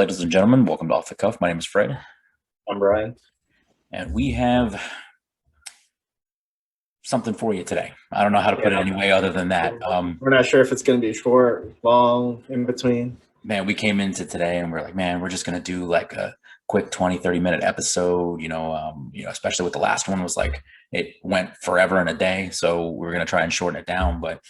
ladies and gentlemen. Welcome to Off the Cuff. My name is Fred, I'm Brian. and we have something for you today. I don't know how to put it Yeah, any way other than that. we're not sure if it's going to be short, long, in between. Man, we came into today and we're like, man, we're just going to do like a quick 20, 30-minute episode, especially with the last one was like, it went forever in a day. So we're going to try and shorten it down. But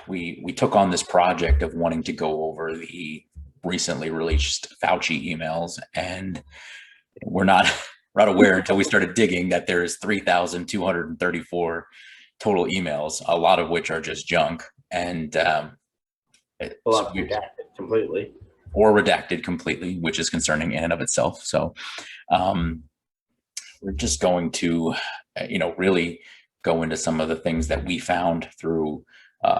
we took on this project of wanting to go over the recently released Fauci emails, and we're not not aware until we started digging that there's 3,234 total emails, a lot of which are just junk and A lot of redacted completely. or redacted completely, which is concerning in and of itself. So um, we're just going to, really go into some of the things that we found through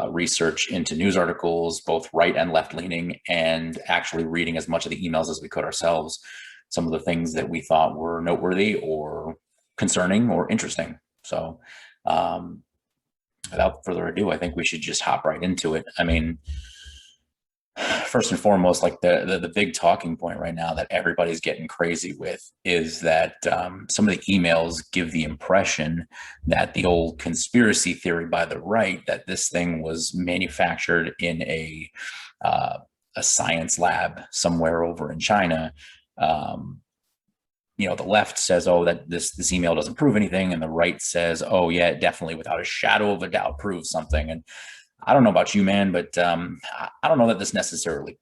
research into news articles, both right and left leaning, and actually reading as much of the emails as we could ourselves. Some of the things that we thought were noteworthy or concerning or interesting. So, without further ado, I think we should just hop right into it. I mean, first and foremost, like the big talking point right now that everybody's getting crazy with is that some of the emails give the impression that the old conspiracy theory by the right that this thing was manufactured in a science lab somewhere over in China. Um, the left says, "Oh, that this email doesn't prove anything," and the right says, "Oh, yeah, it definitely, without a shadow of a doubt, proves something." And I don't know about you, man, but I don't know that this necessarily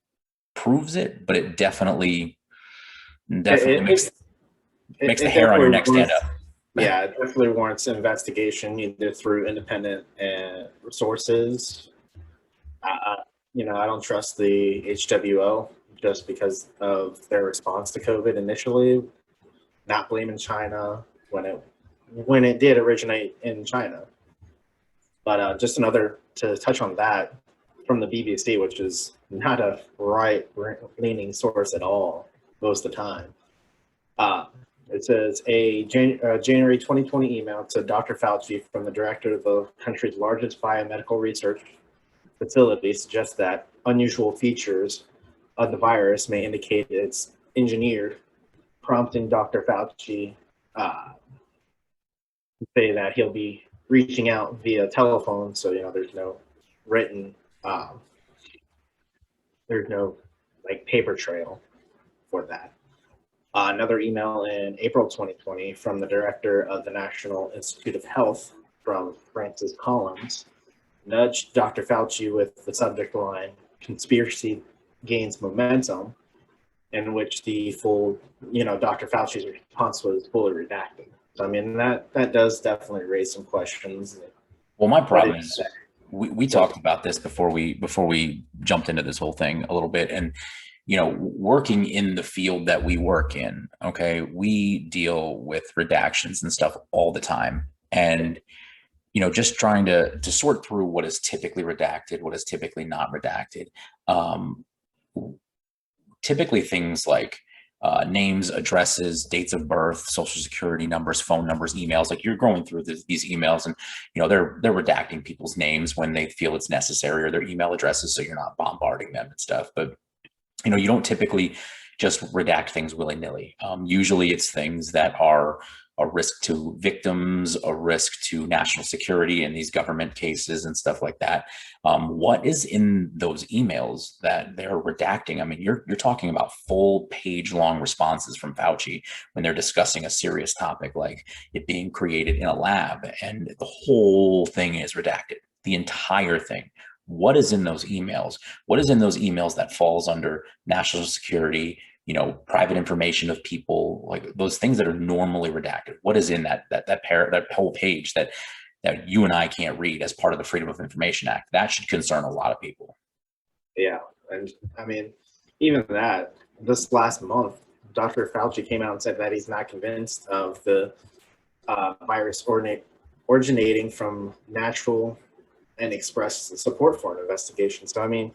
proves it, but it definitely It, makes it, makes the it hair on your definitely neck stand warrants, up. yeah, it definitely warrants investigation either through independent sources. Uh, I don't trust the HWO just because of their response to COVID initially, not blaming China when it did originate in China. But just another to touch on that from the BBC, which is not a right-leaning source at all most of the time. Uh, it says January 2020 email to Dr. Fauci from the director of the country's largest biomedical research facility suggests that unusual features of the virus may indicate it's engineered, prompting Dr. Fauci to say that he'll be reaching out via telephone. So, there's no written, there's no like paper trail for that. Another email in April 2020 from the director of the National Institute of Health from Francis Collins nudged Dr. Fauci with the subject line, "Conspiracy gains momentum," in which the full, Dr. Fauci's response was fully redacted. So, I mean, that does definitely raise some questions. Well, my What problem did is we talked about this before we jumped into this whole thing a little bit, and working in the field that we work in, okay, we deal with redactions and stuff all the time, and just trying to sort through what is typically redacted, what is typically not redacted. Um, Typically things like names, addresses, dates of birth, social security numbers, phone numbers, emails. Like you're going through these emails, and they're redacting people's names when they feel it's necessary, or their email addresses, so you're not bombarding them and stuff. But you don't typically just redact things willy-nilly. Usually it's things that are a risk to victims, a risk to national security in these government cases and stuff like that. What is in those emails that they're redacting? I mean, you're talking about full page long responses from Fauci when they're discussing a serious topic like it being created in a lab, and the whole thing is redacted, the entire thing. What is in those emails? What is in those emails that falls under national security, private information of people, like those things that are normally redacted? What is in that whole page that you and I can't read as part of the Freedom of Information Act? That should concern a lot of people. Yeah, and I mean, even that, this last month, Dr. Fauci came out and said that he's not convinced of the virus originating from natural and expressed support for an investigation. So, I mean,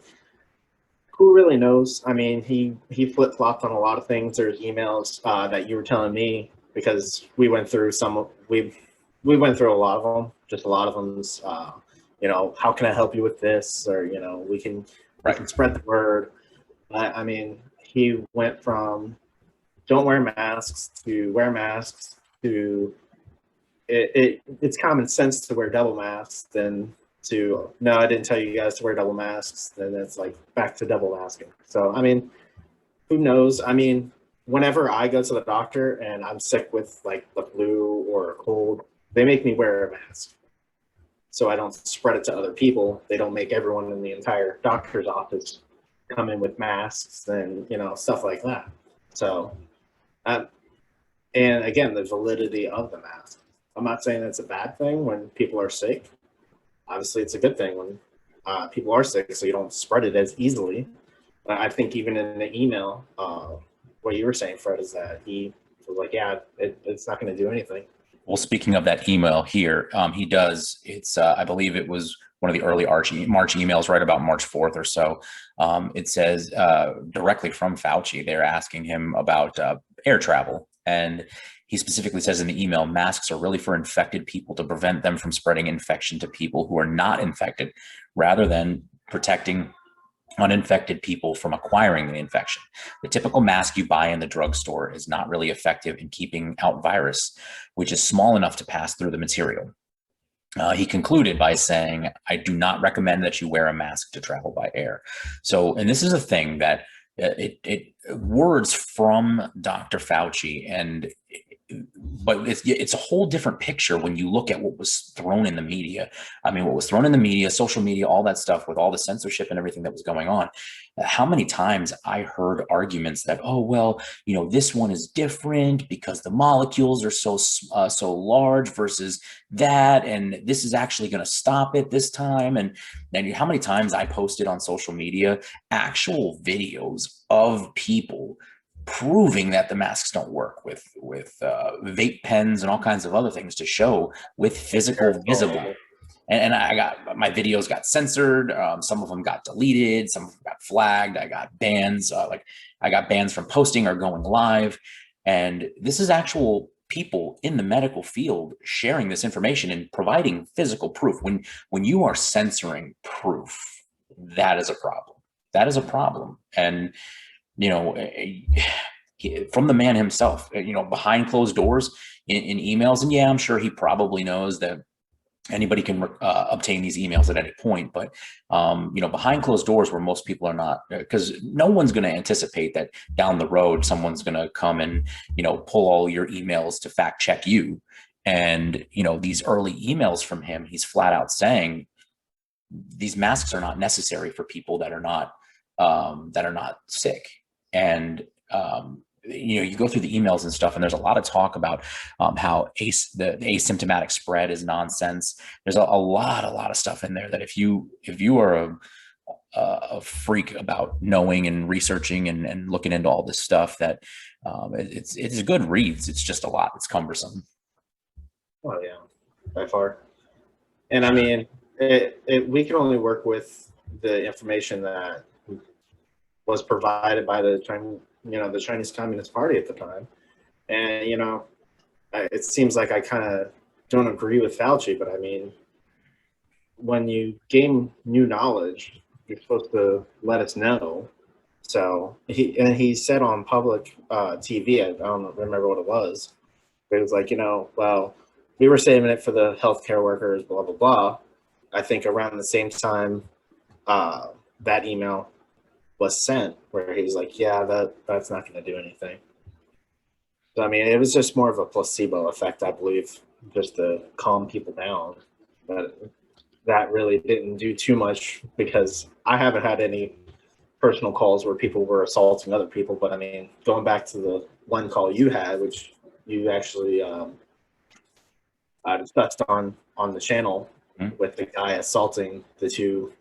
who really knows? I mean, he flip flopped on a lot of things. There's emails that you were telling me because we went through we went through a lot of them. Just a lot of them's how can I help you with this, or we can Right. spread the word. I mean, he went from don't wear masks to wear masks to it's common sense to wear double masks, then to no, I didn't tell you guys to wear double masks, then it's like back to double masking. So I mean, who knows? I mean, whenever I go to the doctor and I'm sick with like the flu or a cold, they make me wear a mask so I don't spread it to other people. They don't make everyone in the entire doctor's office come in with masks and stuff like that. So, uh, and again, the validity of the mask. I'm not saying it's a bad thing when people are sick. Obviously, it's a good thing when people are sick, so you don't spread it as easily. But I think even in the email, what you were saying, Fred, is that he was like, "Yeah, it's not going to do anything." Well, speaking of that email here, he does. It's I believe it was one of the early March emails, right about March 4th or so. It says directly from Fauci, they're asking him about air travel. And he specifically says in the email, masks are really for infected people to prevent them from spreading infection to people who are not infected, rather than protecting uninfected people from acquiring the infection. The typical mask you buy in the drugstore is not really effective in keeping out virus, which is small enough to pass through the material. He concluded by saying, I do not recommend that you wear a mask to travel by air. So, and this is a thing that words from Dr. Fauci, but it's a whole different picture when you look at what was thrown in the media. I mean, what was thrown in the media, social media, all that stuff with all the censorship and everything that was going on. How many times I heard arguments that, oh, well, this one is different because the molecules are so large versus that, and this is actually going to stop it this time. And how many times I posted on social media actual videos of people proving that the masks don't work with vape pens and all kinds of other things to show with physical visible. And I got my videos got censored. Some of them got deleted. Some of them got flagged. I got bans. I got bans from posting or going live. And this is actual people in the medical field sharing this information and providing physical proof. When you are censoring proof, that is a problem. That is a problem. And from the man himself, behind closed doors in emails. And yeah, I'm sure he probably knows that anybody can obtain these emails at any point, but behind closed doors where most people are not, because no one's going to anticipate that down the road someone's going to come and pull all your emails to fact check you. And these early emails from him, he's flat out saying these masks are not necessary for people that are not sick. And you go through the emails and stuff, and there's a lot of talk about how the asymptomatic spread is nonsense. There's a lot of stuff in there that if you are a freak about knowing and researching and looking into all this stuff, that it's good reads. It's just a lot. It's cumbersome. Oh yeah, by far. And I mean, we can only work with the information that was provided by the Chinese Communist Party at the time. And it seems like I kind of don't agree with Fauci, but I mean, when you gain new knowledge, you're supposed to let us know. So he said on public TV, I don't remember what it was, but it was like, well, we were saving it for the healthcare workers, blah blah blah. I think around the same time that email was sent, where he was like, yeah, that's not going to do anything. So I mean, it was just more of a placebo effect, I believe, just to calm people down. But that really didn't do too much, because I haven't had any personal calls where people were assaulting other people. But I mean, going back to the one call you had, which you actually discussed on the channel, with the guy assaulting the two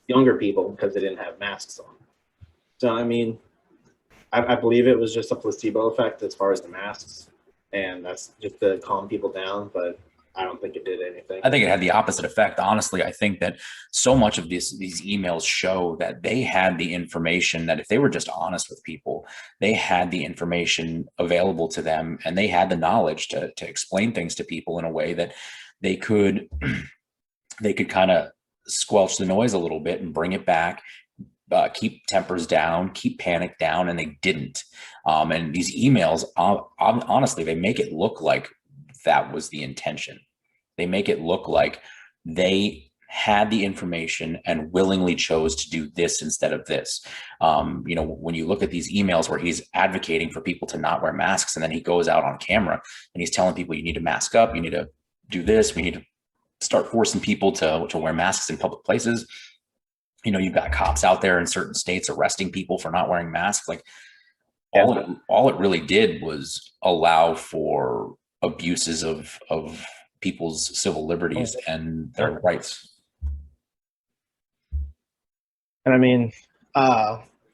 younger people because they didn't have masks on. So I mean, I believe it was just a placebo effect as far as the masks, and that's just to calm people down, but I don't think it did anything. I think it had the opposite effect. Honestly, I think that so much of these emails show that they had the information, that if they were just honest with people, they had the information available to them, and they had the knowledge to explain things to people in a way that they could kind of squelch the noise a little bit and bring it back, keep tempers down, keep panic down, and they didn't. And these emails, honestly, they make it look like that was the intention. They make it look like they had the information and willingly chose to do this instead of this. When you look at these emails where he's advocating for people to not wear masks, and then he goes out on camera and he's telling people, you need to mask up, you need to do this, we need to start forcing people to wear masks in public places. You've got cops out there in certain states arresting people for not wearing masks. Like all it really did was allow for abuses of people's civil liberties and their rights. And I mean,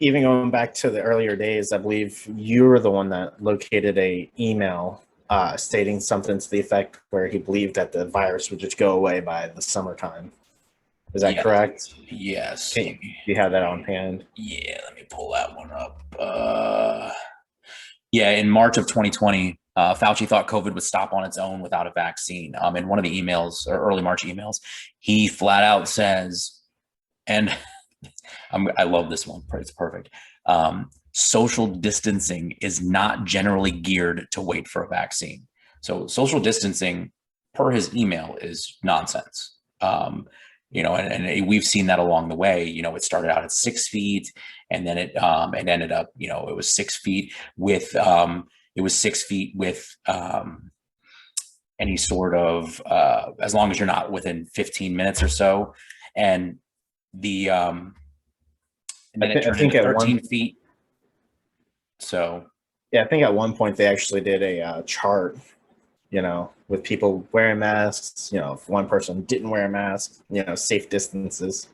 even going back to the earlier days, I believe you were the one that located a email stating something to the effect where he believed that the virus would just go away by the summertime. Is that correct? Yes. Do you have that on hand? Yeah, let me pull that one up. In March of 2020, Fauci thought COVID would stop on its own without a vaccine. In one of the emails, or early March emails, he flat out says, and I love this one. It's perfect. Social distancing is not generally geared to wait for a vaccine. So social distancing, per his email, is nonsense. And we've seen that along the way. It started out at 6 feet, and then it ended up, it was 6 feet with any sort of as long as you're not within 15 minutes or so, and then it turned into 13 feet. So yeah, I think at one point they actually did a chart, with people wearing masks. If one person didn't wear a mask, safe distances.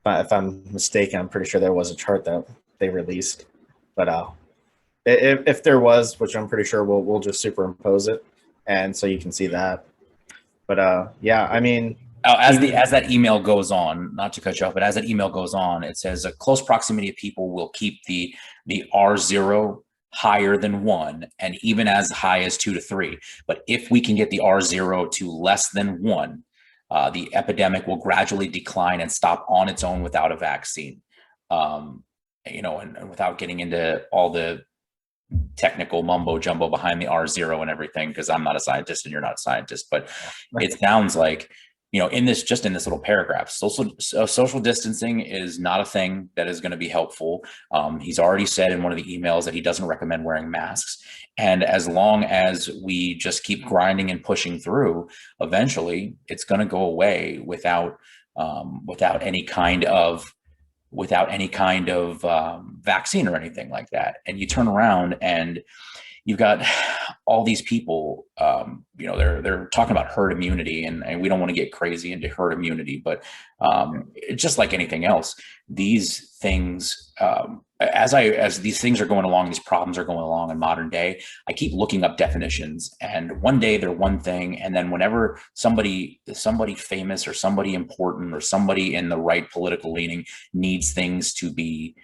But if I'm mistaken, I'm pretty sure there was a chart that they released. But if there was, which I'm pretty sure we'll just superimpose it, and so you can see that. But I mean, as that email goes on, not to cut you off, but as that email goes on, it says a close proximity of people will keep the R0 higher than 1, and even as high as 2 to 3. But if we can get the R0 to less than 1, the epidemic will gradually decline and stop on its own without a vaccine. And without getting into all the technical mumbo jumbo behind the R0 and everything, because I'm not a scientist and you're not a scientist, but it sounds like, in this little paragraph, social distancing is not a thing that is going to be helpful. He's already said in one of the emails that he doesn't recommend wearing masks. And as long as we just keep grinding and pushing through, eventually it's going to go away without any kind of vaccine or anything like that. And you turn around and you've got all these people, they're talking about herd immunity, and we don't want to get crazy into herd immunity, but just like anything else, these things, as these things are going along, these problems are going along in modern day, I keep looking up definitions, and one day they're one thing, and then whenever somebody famous or somebody important or somebody in the right political leaning needs things to be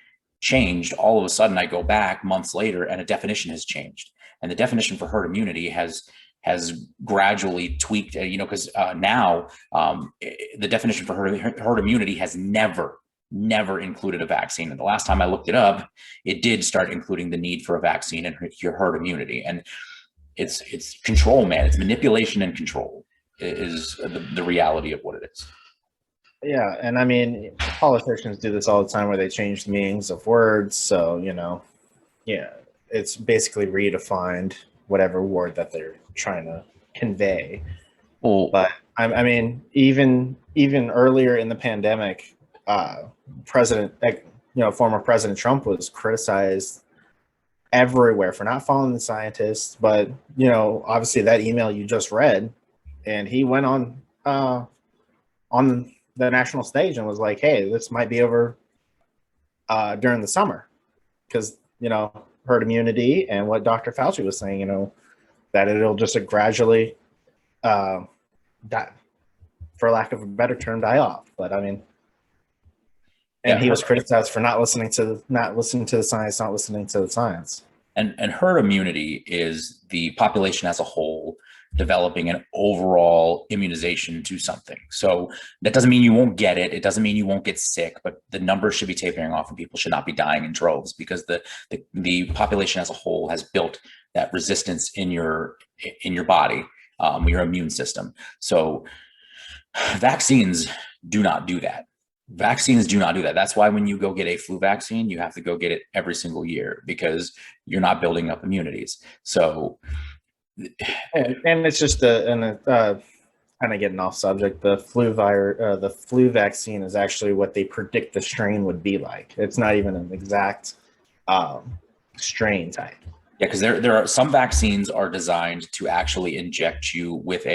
changed, all of a sudden I go back months later and a definition has changed, and the definition for herd immunity has gradually tweaked, because now the definition for herd immunity has never included a vaccine. And the last time I looked it up, it did start including the need for a vaccine and your herd immunity. And it's control, man. It's manipulation and control is the reality of what it is. Yeah, and I mean, politicians do this all the time where they change the meanings of words. So, it's basically redefined whatever word that they're trying to convey. But I mean, even earlier in the pandemic, former President Trump was criticized everywhere for not following the scientists. But, obviously that email you just read, and he went on the national stage and was like, hey, this might be over during the summer, because herd immunity and what Dr. Fauci was saying, that it'll just gradually die, for lack of a better term, die off. But I mean, and he was criticized for not listening to the science, not listening to the science. And herd immunity is the population as a whole developing an overall immunization to something. So that doesn't mean you won't get it. It doesn't mean you won't get sick, but the numbers should be tapering off and people should not be dying in droves because the population as a whole has built that resistance in your body, your immune system. So vaccines do not do that. Vaccines do not do that. That's why when you go get a flu vaccine, you have to go get it every single year because you're not building up immunities. So, and it's just kind of getting off subject. The flu vaccine is actually what they predict the strain would be like. It's not even an exact strain type. yeah, because there are some vaccines are designed to actually inject you with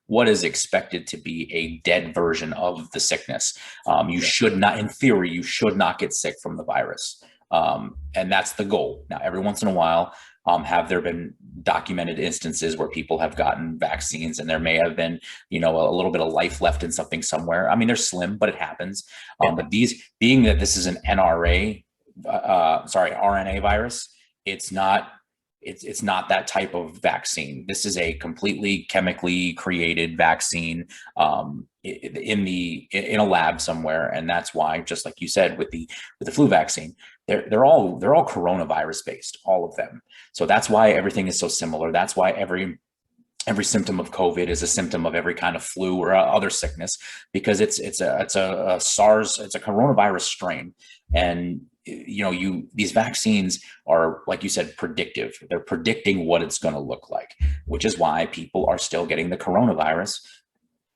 what is expected to be a dead version of the sickness. You should not, in theory, you should not get sick from the virus. And that's the goal. Now, every once in a while, have there been documented instances where people have gotten vaccines and there may have been, a little bit of life left in something somewhere? I mean, they're slim, but it happens. But being that this is an RNA virus, it's not that type of vaccine. This is a completely chemically created vaccine in a lab somewhere, and that's why, just like you said, with the flu vaccine, they're all coronavirus based, all of them. So that's why everything is so similar. That's why every symptom of COVID is a symptom of every kind of flu or other sickness, because it's a SARS, it's a coronavirus strain, and these vaccines are, like you said, predictive. They're predicting what it's going to look like, which is why people are still getting the coronavirus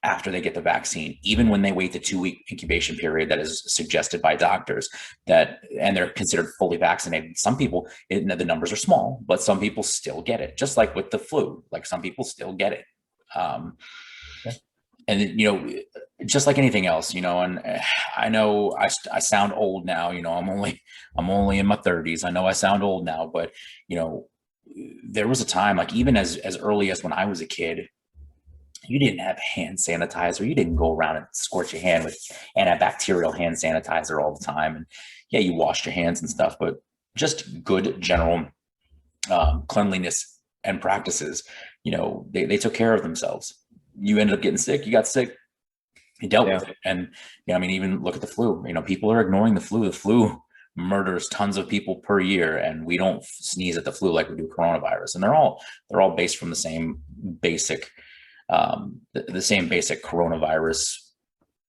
after they get the vaccine, even when they wait the 2-week incubation period that is suggested by doctors, and they're considered fully vaccinated. Some people, the numbers are small, but some people still get it, just like with the flu. Like, some people still get it. And just like anything else, and I know I sound old now. I'm only in my 30s. I know I sound old now, but there was a time, like even as early as when I was a kid, you didn't have hand sanitizer. You didn't go around and squirt your hand with antibacterial hand sanitizer all the time. And yeah, you washed your hands and stuff, but just good general cleanliness and practices, they took care of themselves. You ended up getting sick, you got sick, you dealt with it. And even look at the flu. People are ignoring the flu. The flu murders tons of people per year, and we don't sneeze at the flu like we do coronavirus. And they're all based from the same basic coronavirus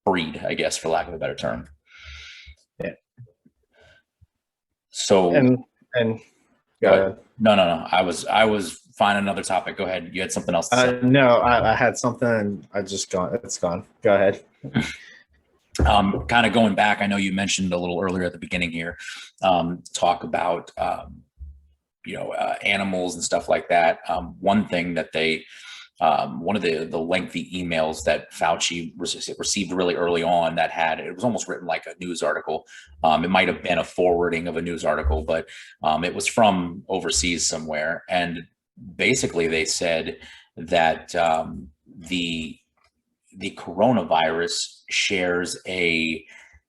breed, I guess, for lack of a better term. Yeah. So and go ahead. No. I was finding another topic. Go ahead. You had something else to say. No, I had something. It's gone. Go ahead. Kind of going back, I know you mentioned a little earlier at the beginning here, talk about animals and stuff like that. One thing that one of the lengthy emails that Fauci received really early on, it was almost written like a news article. It might have been a forwarding of a news article, but it was from overseas somewhere. And basically they said that the coronavirus shares a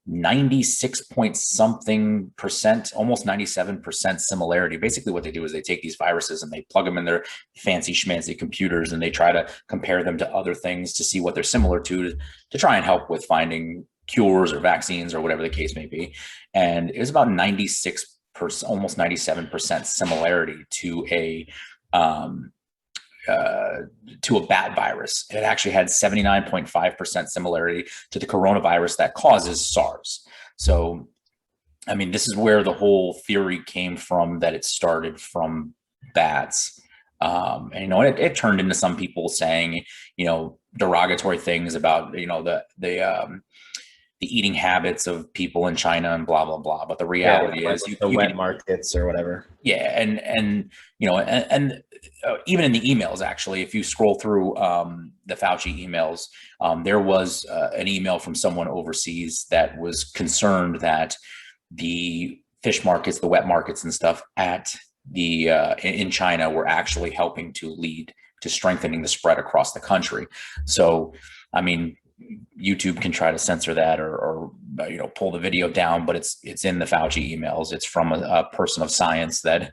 96 point something percent, almost 97% similarity. Basically what they do is they take these viruses and they plug them in their fancy schmancy computers and they try to compare them to other things to see what they're similar to try and help with finding cures or vaccines or whatever the case may be. And it was about 96%, almost 97% similarity to a bat virus. It actually had 79.5% similarity to the coronavirus that causes SARS. So, this is where the whole theory came from, that it started from bats. And it turned into some people saying, derogatory things about, the eating habits of people in China and blah, blah, blah. But the reality is the wet markets or whatever. Yeah. And even in the emails, actually, if you scroll through the Fauci emails, there was an email from someone overseas that was concerned that the fish markets, the wet markets and stuff in China were actually helping to lead to strengthening the spread across the country. So, YouTube can try to censor that or pull the video down, but it's in the Fauci emails. It's from a person of science that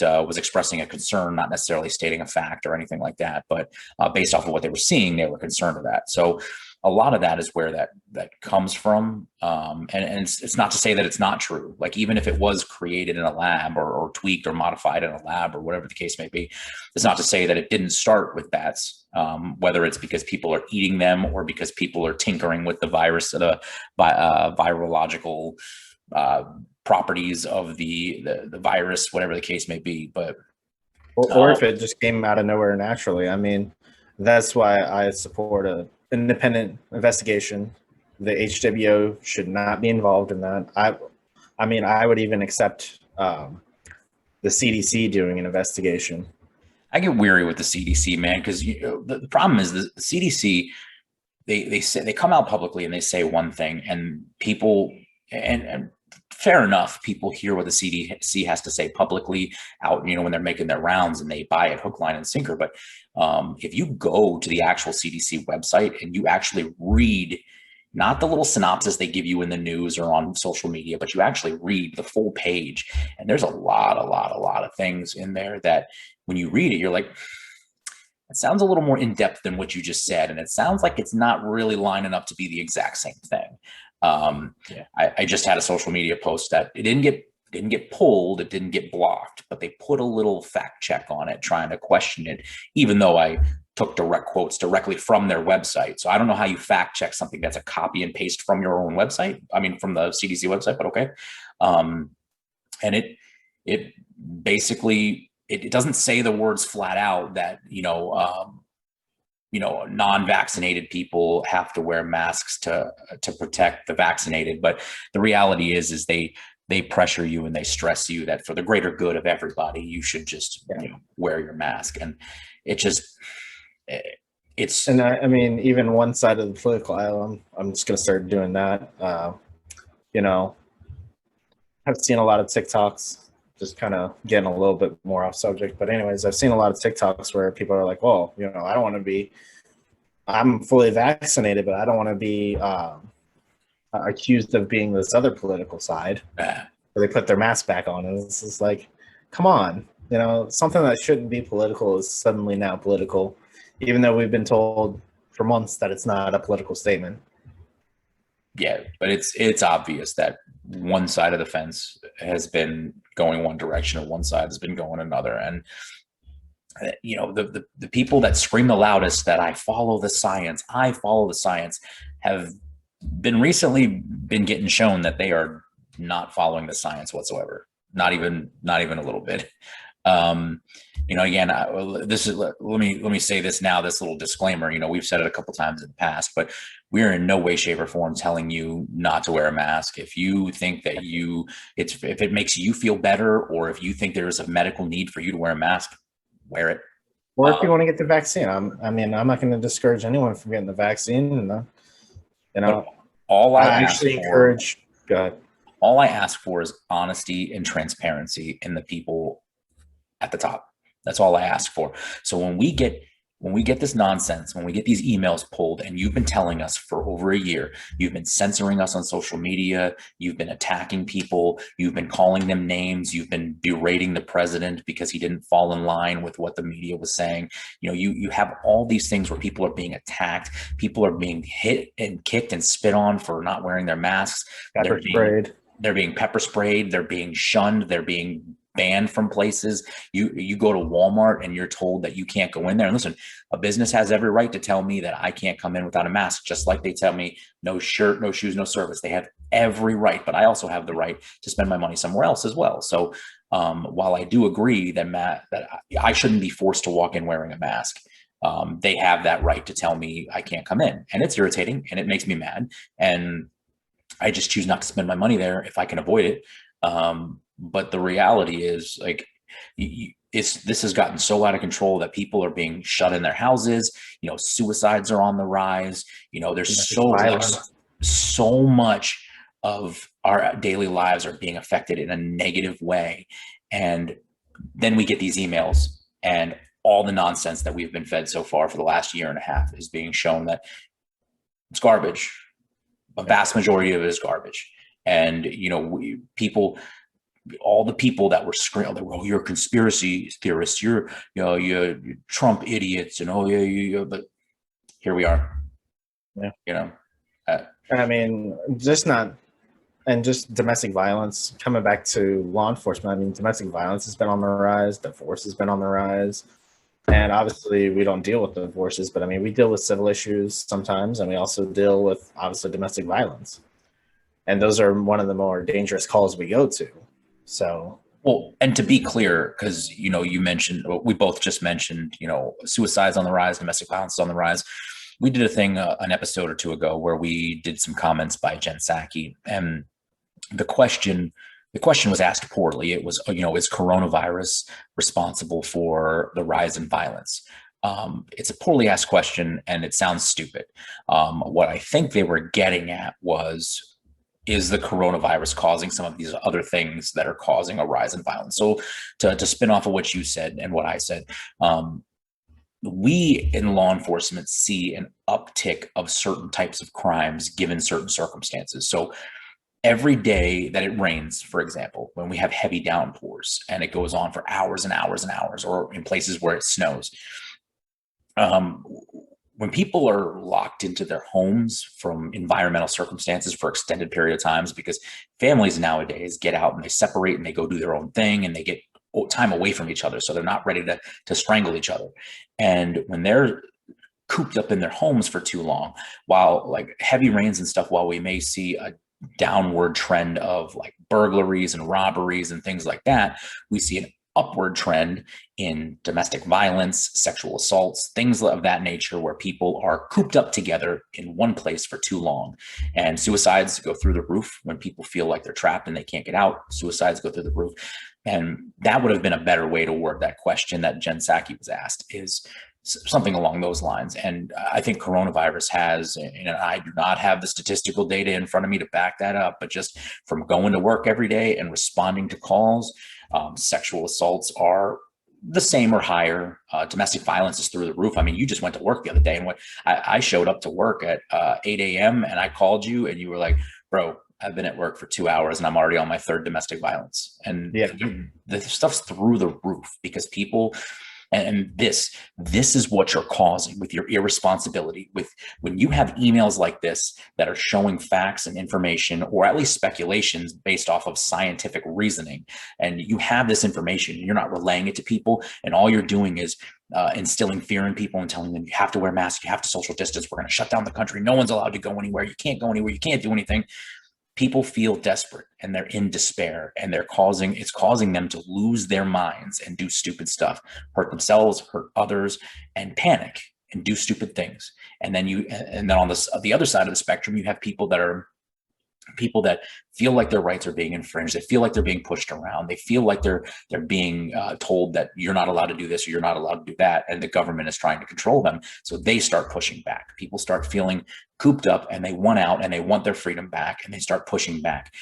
was expressing a concern, not necessarily stating a fact or anything like that, but based off of what they were seeing, they were concerned of that. So a lot of that is where that comes from. And it's not to say that it's not true. Like, even if it was created in a lab or tweaked or modified in a lab or whatever the case may be, it's not to say that it didn't start with bats, whether it's because people are eating them or because people are tinkering with the virus, the virological properties of the virus, whatever the case may be. But or if it just came out of nowhere naturally. I mean, that's why I support a independent investigation. The HWO should not be involved in that. I mean, I would even accept the CDC doing an investigation. I get weary with the CDC, man, because the problem is the CDC, they say, they come out publicly and they say one thing, and people, and fair enough, people hear what the CDC has to say publicly out, when they're making their rounds, and they buy it hook, line, and sinker. But if you go to the actual CDC website and you actually read not the little synopsis they give you in the news or on social media, but you actually read the full page, and there's a lot of things in there that when you read it, you're like, it sounds a little more in depth than what you just said. And it sounds like it's not really lining up to be the exact same thing. I just had a social media post that it didn't get pulled, it didn't get blocked, but they put a little fact check on it, trying to question it, even though I took direct quotes directly from their website. So I don't know how you fact check something that's a copy and paste from your own website. I mean, from the CDC website, but okay. And it basically, it doesn't say the words flat out that, non-vaccinated people have to wear masks to protect the vaccinated. But the reality is they pressure you and they stress you that for the greater good of everybody, you should just wear your mask. And and I mean, even one side of the political aisle, I'm just going to start doing that. I've seen a lot of TikToks, just kind of getting a little bit more off subject. But anyways, I've seen a lot of TikToks where people are like, well, I don't want to be, I'm fully vaccinated, but I don't want to be accused of being this other political side. Where they put their mask back on. And it's just like, come on, something that shouldn't be political is suddenly now political, even though we've been told for months that it's not a political statement. Yeah, but it's obvious that one side of the fence has been going one direction and one side has been going another. And the people that scream the loudest that I follow the science have recently been getting shown that they are not following the science whatsoever. Not even a little bit. Again, let me say this now, this little disclaimer, we've said it a couple times in the past, but we're in no way, shape, or form telling you not to wear a mask. If you think that if it makes you feel better, or if you think there is a medical need for you to wear a mask, wear it. Or if you want to get the vaccine, I'm not going to discourage anyone from getting the vaccine. All I actually encourage. Go ahead. All I ask for is honesty and transparency in the people at the top. That's all I ask for. So when we get this nonsense, when we get these emails pulled, and you've been telling us for over a year, you've been censoring us on social media, you've been attacking people, you've been calling them names, you've been berating the president because he didn't fall in line with what the media was saying. You have all these things where people are being attacked, people are being hit and kicked and spit on for not wearing their masks. They're being pepper sprayed, they're being shunned, they're being banned from places. You go to Walmart and you're told that you can't go in there. And listen, a business has every right to tell me that I can't come in without a mask, just like they tell me no shirt, no shoes, no service. They have every right, but I also have the right to spend my money somewhere else as well. So while I do agree that I shouldn't be forced to walk in wearing a mask, they have that right to tell me I can't come in. And it's irritating and it makes me mad. And I just choose not to spend my money there if I can avoid it. But the reality is, like, this has gotten so out of control that people are being shut in their houses. Suicides are on the rise. There's so much of our daily lives are being affected in a negative way. And then we get these emails, and all the nonsense that we've been fed so far for the last year and a half is being shown that it's garbage. A vast majority of it is garbage. And, people all the people that were screaming, "Oh, you're conspiracy theorists, you're Trump idiots," and oh yeah, but here we are. Yeah. You know, uh, I mean, just domestic violence. Coming back to law enforcement, I mean, domestic violence has been on the rise. Divorce has been on the rise. And obviously, we don't deal with divorces, but I mean, we deal with civil issues sometimes, and we also deal with obviously domestic violence. And those are one of the more dangerous calls we go to. So, well, and to be clear, because you mentioned, we both just mentioned, suicides on the rise, domestic violence on the rise. We did a thing an episode or two ago where we did some comments by Jen Psaki, and the question was asked poorly. It was, is coronavirus responsible for the rise in violence? It's a poorly asked question, and it sounds stupid. What I think they were getting at was, is the coronavirus causing some of these other things that are causing a rise in violence? So to spin off of what you said and what I said, we in law enforcement see an uptick of certain types of crimes given certain circumstances. So every day that it rains, for example, when we have heavy downpours and it goes on for hours and hours and hours, or in places where it snows, when people are locked into their homes from environmental circumstances for extended period of times, because families nowadays get out and they separate and they go do their own thing and they get time away from each other, so they're not ready to strangle each other. And when they're cooped up in their homes for too long, while like heavy rains and stuff, while we may see a downward trend of like burglaries and robberies and things like that, we see an upward trend in domestic violence, sexual assaults, things of that nature, where people are cooped up together in one place for too long. And suicides go through the roof when people feel like they're trapped and they can't get out. Suicides go through the roof. And that would have been a better way to word that question that Jen Psaki was asked, is something along those lines. And I think coronavirus has, and I do not have the statistical data in front of me to back that up, but just from going to work every day and responding to calls, sexual assaults are the same or higher. Domestic violence is through the roof. I mean, you just went to work the other day, and I showed up to work at 8 a.m. and I called you and you were like, "Bro, I've been at work for 2 hours and I'm already on my third domestic violence." And yeah, the stuff's through the roof because people, and this is what you're causing with your irresponsibility. With when you have emails like this that are showing facts and information, or at least speculations based off of scientific reasoning, and you have this information, you're not relaying it to people, and all you're doing is instilling fear in people and telling them you have to wear masks, you have to social distance, we're going to shut down the country, no one's allowed to go anywhere, you can't go anywhere, you can't do anything. People feel desperate and they're in despair, and it's causing them to lose their minds and do stupid stuff, hurt themselves, hurt others, and panic and do stupid things. And then on the other side of the spectrum, you have people that feel like their rights are being infringed. They feel like they're being pushed around. They feel like they're being told that you're not allowed to do this or you're not allowed to do that, and the government is trying to control them. So they start pushing back. People start feeling cooped up and they want out and they want their freedom back, and they start pushing back.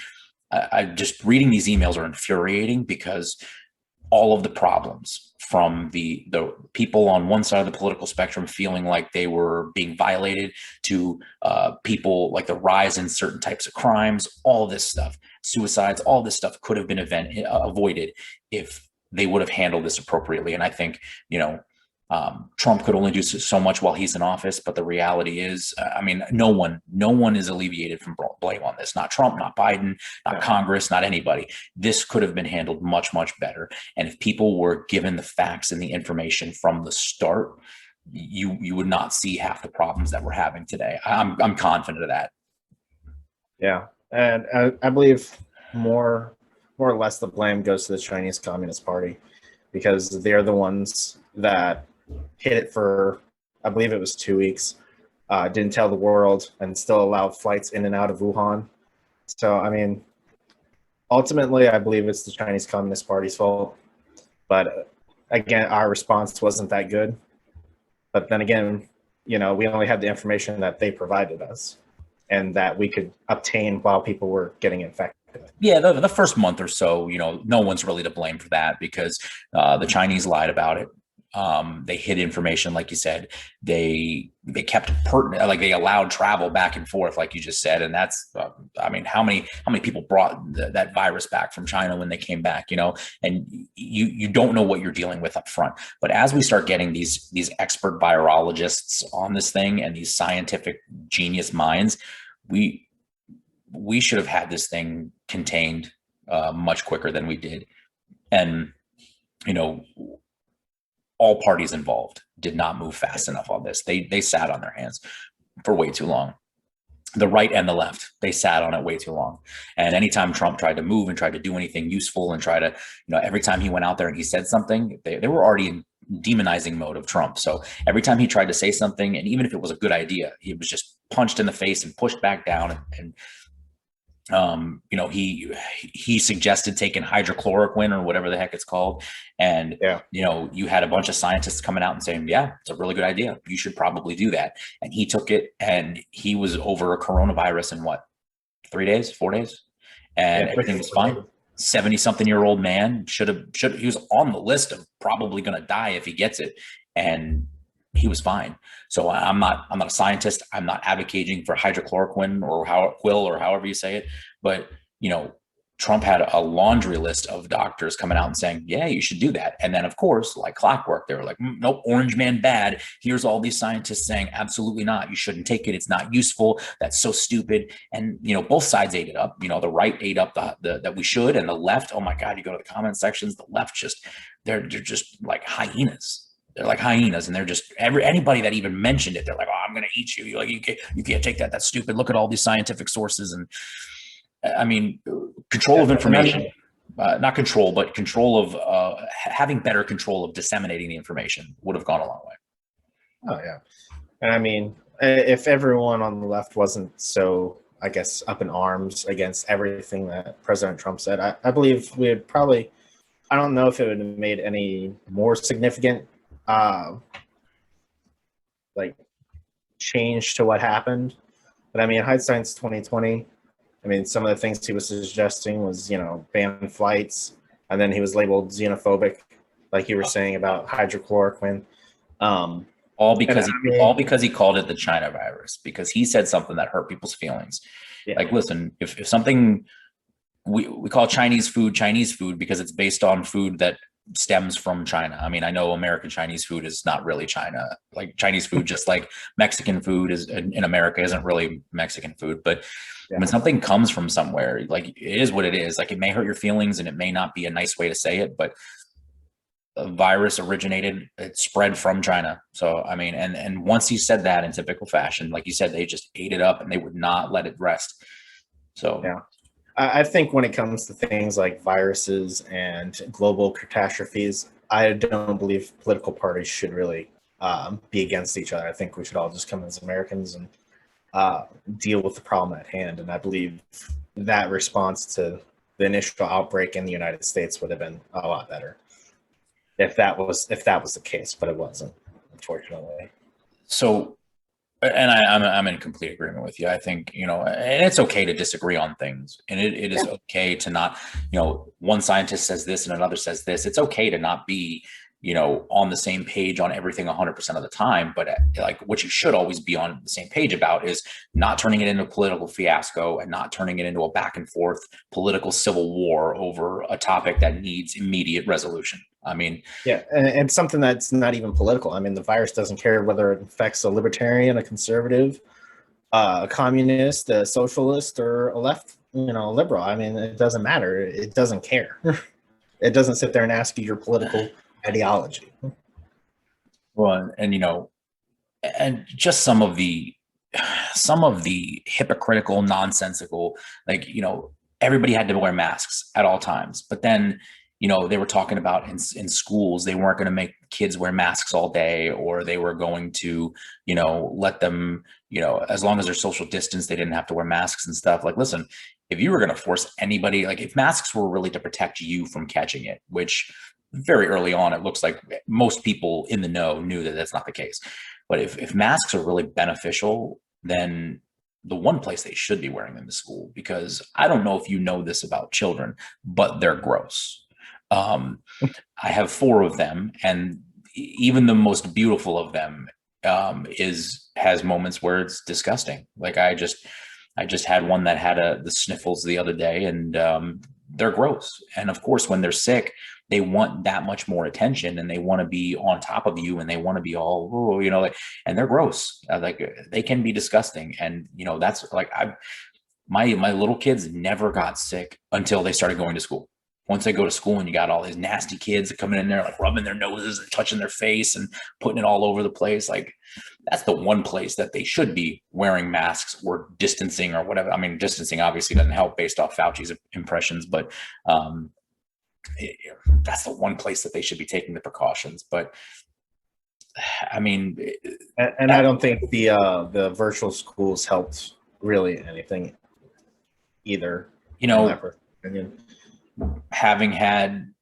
I just reading these emails are infuriating, because all of the problems, from the people on one side of the political spectrum feeling like they were being violated, to people like the rise in certain types of crimes, all this stuff, suicides, all this stuff could have been avoided if they would have handled this appropriately. And I think, Trump could only do so much while he's in office, but the reality is, I mean, no one is alleviated from blame on this. Not Trump, not Biden, not Congress, not anybody. This could have been handled much, much better. And if people were given the facts and the information from the start, you would not see half the problems that we're having today. I'm confident of that. Yeah, and I believe more or less the blame goes to the Chinese Communist Party, because they're the ones that hit it for, I believe it was 2 weeks, didn't tell the world, and still allowed flights in and out of Wuhan. So, I mean, ultimately, I believe it's the Chinese Communist Party's fault. But again, our response wasn't that good. But then again, we only had the information that they provided us and that we could obtain while people were getting infected. Yeah, the first month or so, no one's really to blame for that, because the Chinese lied about it. They hid information, like you said. They kept pertinent, like they allowed travel back and forth, like you just said. And that's, I mean, how many people brought that virus back from China when they came back, and you don't know what you're dealing with up front. But as we start getting these expert virologists on this thing and these scientific genius minds, we should have had this thing contained much quicker than we did. And, all parties involved did not move fast enough on this. They sat on their hands for way too long. The right and the left, they sat on it way too long. And anytime Trump tried to move and tried to do anything useful and try to, every time he went out there and he said something, they were already in demonizing mode of Trump. So every time he tried to say something, and even if it was a good idea, he was just punched in the face and pushed back down. And he suggested taking hydrochloroquine or whatever the heck it's called. And, you had a bunch of scientists coming out and saying, yeah, it's a really good idea. You should probably do that. And he took it, and he was over a coronavirus in what, 3 days, 4 days? And everything was fine. 70-something-year-old man he was on the list of probably going to die if he gets it. And he was fine. So I'm not a scientist. I'm not advocating for hydrochloroquine or however you say it. But, Trump had a laundry list of doctors coming out and saying, yeah, you should do that. And then, of course, like clockwork, they were like, nope, orange man bad. Here's all these scientists saying, absolutely not. You shouldn't take it. It's not useful. That's so stupid. And, both sides ate it up. The right ate up that we should. And the left, oh my God, you go to the comment sections, the left they're just like hyenas. They're like hyenas, and they're just anybody that even mentioned it, they're like, oh, I'm going to eat you. You're like, you can't take that. That's stupid. Look at all these scientific sources. And I mean, control of information, not control, but control of having better control of disseminating the information would have gone a long way. Oh, yeah. And I mean, if everyone on the left wasn't so, I guess, up in arms against everything that President Trump said, I believe we would probably, I don't know if it would have made any more significant change to what happened. But I mean, hindsight's 2020. I mean, some of the things he was suggesting was, ban flights, and then he was labeled xenophobic, like you were saying about hydrochloroquine. All because he called it the China virus, because he said something that hurt people's feelings. Yeah. Like, listen, if something we call Chinese food because it's based on food that stems from China. I mean, I know American Chinese food is not really China. Like Chinese food, just like Mexican food is in America isn't really Mexican food. But when something comes from somewhere, like, it is what it is. Like, it may hurt your feelings and it may not be a nice way to say it, but the virus it spread from China. So, I mean, and once he said that in typical fashion, like you said, they just ate it up and they would not let it rest. So, yeah. I think when it comes to things like viruses and global catastrophes, I don't believe political parties should really be against each other. I think we should all just come as Americans and deal with the problem at hand. And I believe that response to the initial outbreak in the United States would have been a lot better if that was the case, but it wasn't, unfortunately. So, and I'm in complete agreement with you. I think, and it's okay to disagree on things, and it is okay to not, one scientist says this and another says this. It's okay to not be, on the same page on everything 100% of the time. But like, what you should always be on the same page about is not turning it into a political fiasco and not turning it into a back and forth political civil war over a topic that needs immediate resolution. I mean, yeah, and something that's not even political. I mean, the virus doesn't care whether it affects a libertarian, a conservative, a communist, a socialist, or a left, a liberal. I mean, it doesn't matter. It doesn't care. It doesn't sit there and ask you your political ideology. Well, and just some of the hypocritical, nonsensical, like, everybody had to wear masks at all times, but then, they were talking about in schools, they weren't going to make kids wear masks all day, or they were going to, let them, as long as they're social distance, they didn't have to wear masks and stuff. Like, listen, if you were going to force anybody, like if masks were really to protect you from catching it, which very early on, it looks like most people in the know knew that that's not the case. But if masks are really beneficial, then the one place they should be wearing them is school, because I don't know if you know this about children, but they're gross. I have 4 of them, and even the most beautiful of them has moments where it's disgusting. Like I just had one that had the sniffles the other day, and they're gross. And of course, when they're sick, they want that much more attention, and they want to be on top of you, and they want to be all, oh, like, and they're gross. Like they can be disgusting. And that's like my little kids never got sick until they started going to school. Once they go to school and you got all these nasty kids coming in there, like rubbing their noses and touching their face and putting it all over the place. Like that's the one place that they should be wearing masks or distancing or whatever. I mean, distancing obviously doesn't help based off Fauci's impressions, but that's the one place that they should be taking the precautions. But I mean, and I don't think the virtual schools helped really anything either. In my opinion. Having had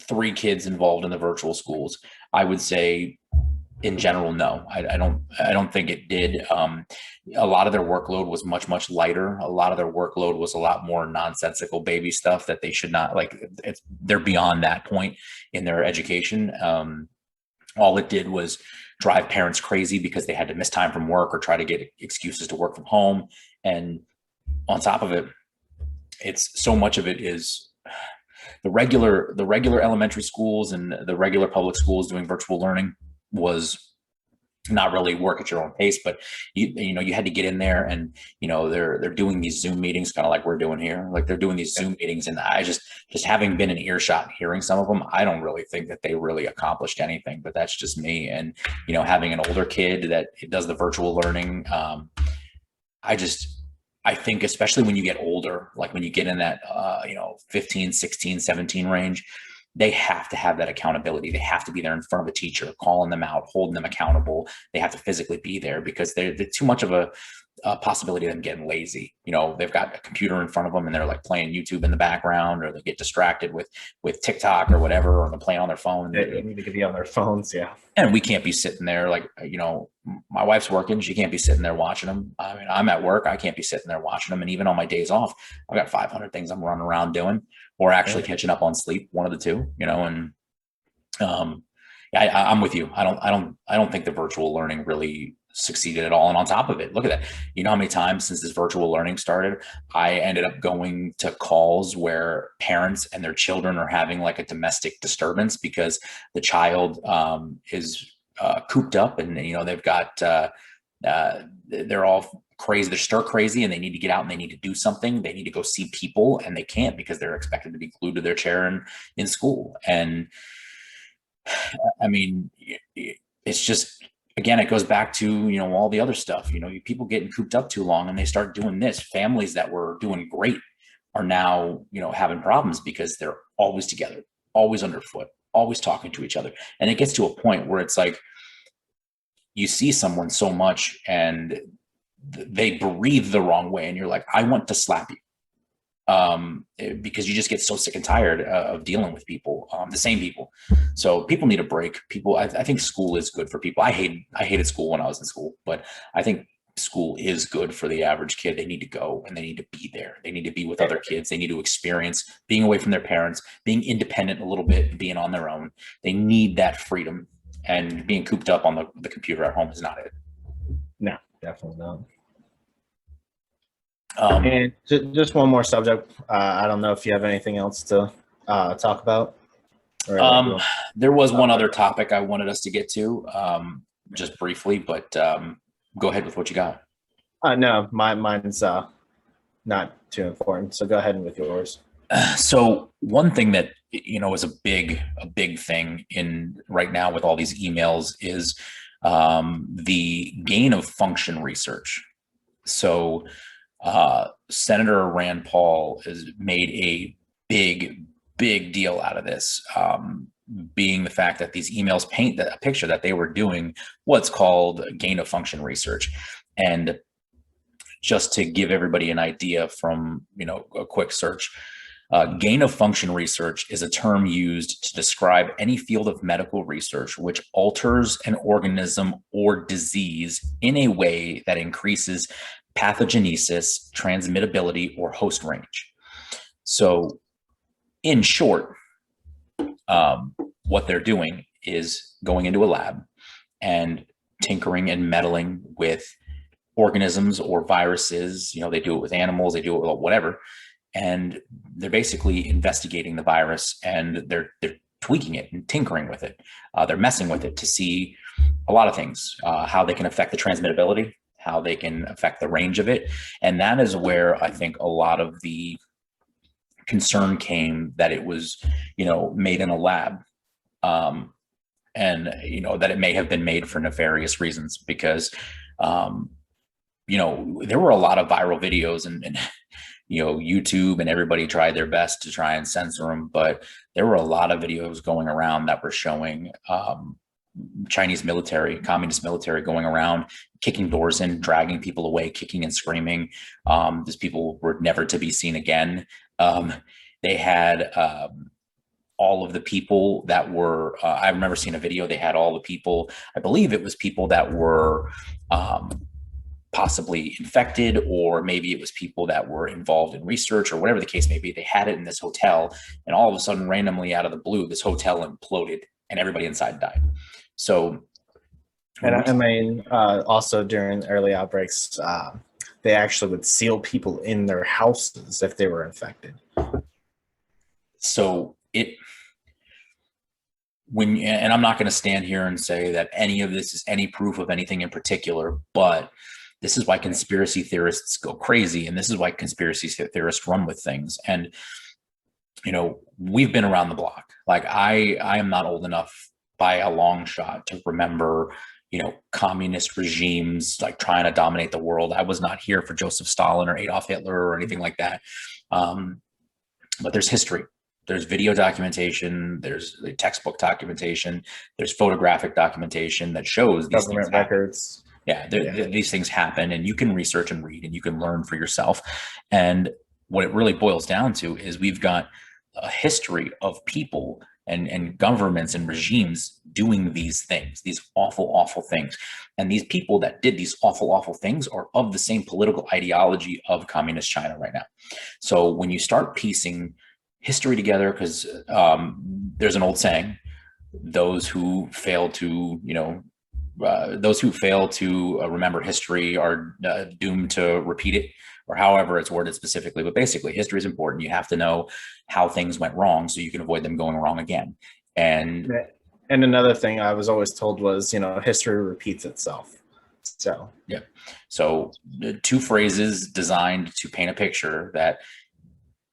3 kids involved in the virtual schools, I would say in general, no, I don't think it did. A lot of their workload was much lighter. A lot of their workload was a lot more nonsensical baby stuff that they should not, like, they're beyond that point in their education. All it did was drive parents crazy because they had to miss time from work or try to get excuses to work from home. And on top of it, it's so much of it is the regular elementary schools and the regular public schools doing virtual learning was not really work at your own pace, but you had to get in there, and they're doing these Zoom meetings, kind of like we're doing here. Like they're doing these Zoom meetings, and I just having been in earshot and hearing some of them, I don't really think that they really accomplished anything. But that's just me. And having an older kid that does the virtual learning, I think especially when you get older, like when you get in that 15, 16, 17 range, they have to have that accountability. They have to be there in front of a teacher, calling them out, holding them accountable. They have to physically be there because they're too much of a possibility of them getting lazy. They've got a computer in front of them and they're like playing YouTube in the background, or they get distracted with TikTok or whatever, or they're playing on their phone. They need to be on their phones. Yeah. And we can't be sitting there like, my wife's working. She can't be sitting there watching them. I mean, I'm at work. I can't be sitting there watching them. And even on my days off, I've got 500 things I'm running around doing, or actually catching up on sleep, one of the two, and I'm with you. I don't think the virtual learning really succeeded at all. And on top of it, look at that. How many times since this virtual learning started, I ended up going to calls where parents and their children are having like a domestic disturbance because the child is cooped up, and they've got they're all crazy, they're stir crazy, and they need to get out and they need to do something. They need to go see people, and they can't because they're expected to be glued to their chair in school. And I mean, it's just, again, it goes back to all the other stuff. People getting cooped up too long and they start doing this. Families that were doing great are now having problems because they're always together, always underfoot, always talking to each other. And it gets to a point where it's like you see someone so much and they breathe the wrong way, and you're like, I want to slap you. Because you just get so sick and tired of dealing with people, the same people. So people need a break. I think school is good for people. I hated school when I was in school, but I think school is good for the average kid. They need to go and they need to be there. They need to be with other kids. They need to experience being away from their parents, being independent a little bit, being on their own. They need that freedom, and being cooped up on the computer at home is not it. No, definitely not. And just one more subject. I don't know if you have anything else to talk about. There was one other topic I wanted us to get to, just briefly, but go ahead with what you got. No, mine's not too important. So go ahead with yours. So one thing that is a big thing in right now with all these emails is the gain of function research. So Senator Rand Paul has made a big deal out of this, being the fact that these emails paint a picture that they were doing what's called gain of function research. And just to give everybody an idea from a quick search, gain of function research is a term used to describe any field of medical research which alters an organism or disease in a way that increases pathogenesis, transmittability, or host range. So in short, what they're doing is going into a lab and tinkering and meddling with organisms or viruses. They do it with animals, they do it with whatever, and they're basically investigating the virus, and they're tweaking it and tinkering with it. They're messing with it to see a lot of things, how they can affect the transmittability, how they can affect the range of it. And that is where I think a lot of the concern came, that it was, made in a lab. And, that it may have been made for nefarious reasons, because, there were a lot of viral videos, and YouTube and everybody tried their best to try and censor them. But there were a lot of videos going around that were showing Chinese military, communist military going around, kicking doors in, dragging people away, kicking and screaming. These people were never to be seen again. They had all of the people that were, I remember seeing a video, they had all the people, I believe it was people that were possibly infected, or maybe it was people that were involved in research, or whatever the case may be. They had it in this hotel, and all of a sudden, randomly out of the blue, this hotel imploded and everybody inside died. So, and I mean, also during the early outbreaks, they actually would seal people in their houses if they were infected. So and I'm not going to stand here and say that any of this is any proof of anything in particular, but this is why conspiracy theorists go crazy, and this is why conspiracy theorists run with things. And we've been around the block. Like, I am not old enough by a long shot to remember communist regimes like trying to dominate the world. I was not here for Joseph Stalin or Adolf Hitler or anything like that. But there's history. There's video documentation, there's the textbook documentation, there's photographic documentation that shows these government records. Yeah, these things happen, and you can research and read, and you can learn for yourself. And what it really boils down to is we've got a history of people and governments and regimes doing these things, these awful, awful things. And these people that did these awful, awful things are of the same political ideology of communist China right now. So when you start piecing history together, because there's an old saying, those who fail to remember history are doomed to repeat it, or however it's worded specifically. But basically, history is important. You have to know how things went wrong so you can avoid them going wrong again. And another thing I was always told was, history repeats itself. So yeah. So the two phrases designed to paint a picture that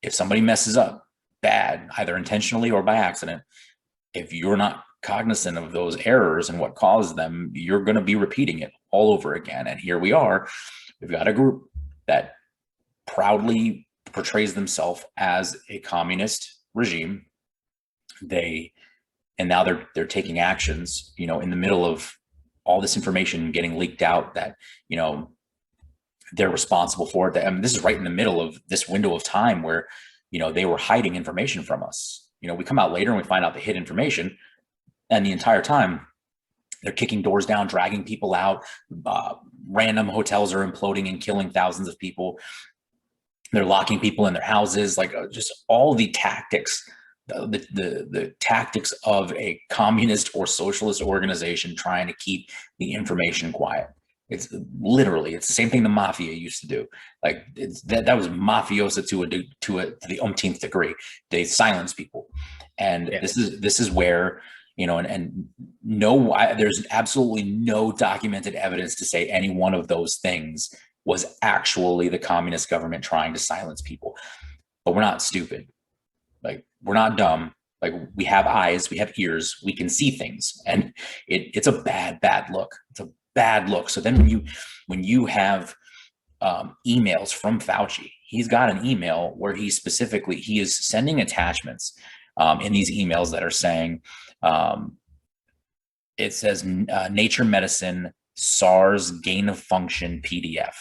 if somebody messes up bad, either intentionally or by accident, if you're not cognizant of those errors and what caused them, you're going to be repeating it all over again. And here we are. We've got a group that proudly portrays themselves as a communist regime. And now they're taking actions, in the middle of all this information getting leaked out, that, they're responsible for it. I mean, this is right in the middle of this window of time where, they were hiding information from us. We come out later and we find out they hid information, and the entire time they're kicking doors down, dragging people out. Random hotels are imploding and killing thousands of people. They're locking people in their houses, like just all the tactics, the tactics of a communist or socialist organization trying to keep the information quiet. It's the same thing the mafia used to do. Like that was mafiosa to the umpteenth degree. They silence people, and this is where there's absolutely no documented evidence to say any one of those things was actually the communist government trying to silence people. But we're not stupid. Like, we're not dumb. Like, we have eyes, we have ears, we can see things, and it's a bad look. It's a bad look. So then when you have emails from Fauci, he's got an email where he is sending attachments in these emails that are saying, it says Nature Medicine SARS gain of function PDF.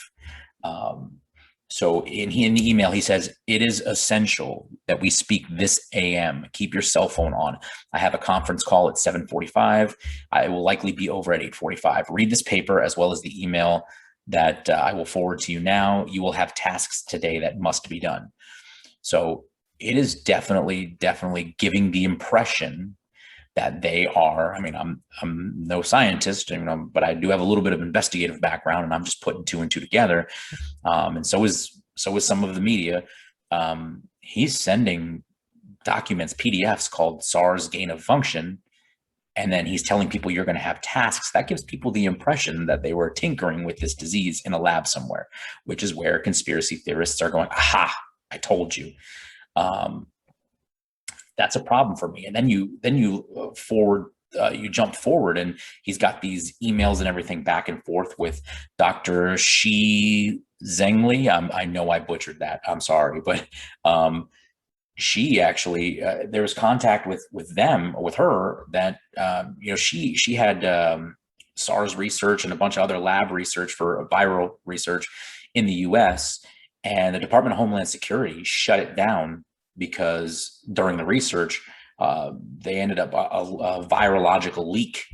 So in the email, he says, it is essential that we speak this AM. Keep your cell phone on. I have a conference call at 7:45. I will likely be over at 8:45. Read this paper as well as the email that I will forward to you now. You will have tasks today that must be done. So it is definitely giving the impression that they are. I mean, I'm no scientist, but I do have a little bit of investigative background, and I'm just putting two and two together. And so is some of the media. He's sending documents, PDFs called SARS gain of function, and then he's telling people you're going to have tasks. That gives people the impression that they were tinkering with this disease in a lab somewhere, which is where conspiracy theorists are going, aha, I told you. That's a problem for me. And then you jump forward, and he's got these emails and everything back and forth with Dr. Shi Zhengli. I know I butchered that. I'm sorry, but she actually there was contact with her that she had SARS research and a bunch of other lab research for viral research in the U.S., and the Department of Homeland Security shut it down because during the research they ended up a virological leak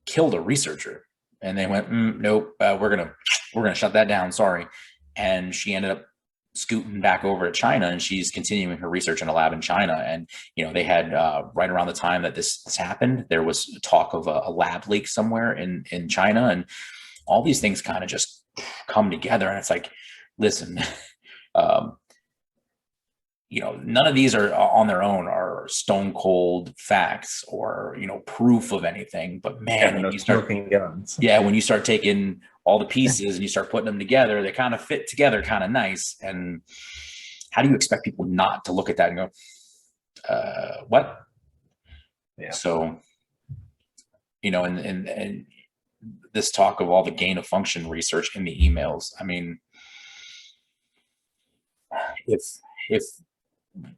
killed a researcher, and they went, nope, we're gonna shut that down, sorry. And she ended up scooting back over to China, and she's continuing her research in a lab in China. And they had right around the time that this happened, there was talk of a lab leak somewhere in China, and all these things kind of just come together. And it's like, listen, none of these are on their own are stone cold facts or proof of anything. But man, when you start guns, when you start taking all the pieces and you start putting them together, they kind of fit together kind of nice. And how do you expect people not to look at that and go, what? Yeah. So, and this talk of all the gain of function research in the emails. I mean, if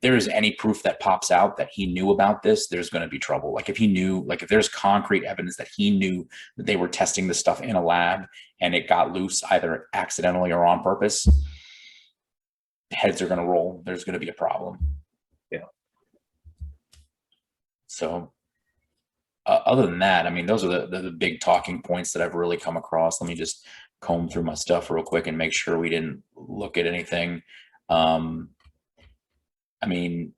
there's any proof that pops out that he knew about this, there's going to be trouble. Like if there's concrete evidence that he knew that they were testing this stuff in a lab and it got loose either accidentally or on purpose, heads are going to roll. There's going to be a problem. Yeah. So other than that, I mean, those are the big talking points that I've really come across. Let me just comb through my stuff real quick and make sure we didn't look at anything. I mean,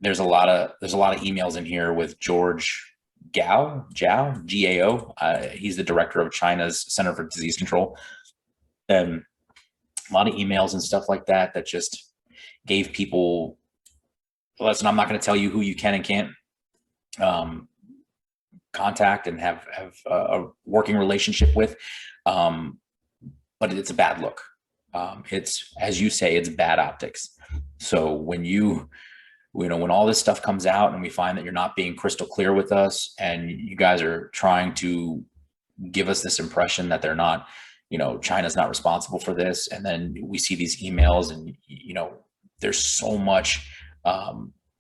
there's a lot of emails in here with George Gao, Gao. He's the director of China's Center for Disease Control. And a lot of emails and stuff like that just gave people, listen, I'm not going to tell you who you can and can't contact and have a working relationship with. But it's a bad look. It's, as you say, it's bad optics. So when when all this stuff comes out and we find that you're not being crystal clear with us, and you guys are trying to give us this impression that they're not, China's not responsible for this, and then we see these emails and there's so much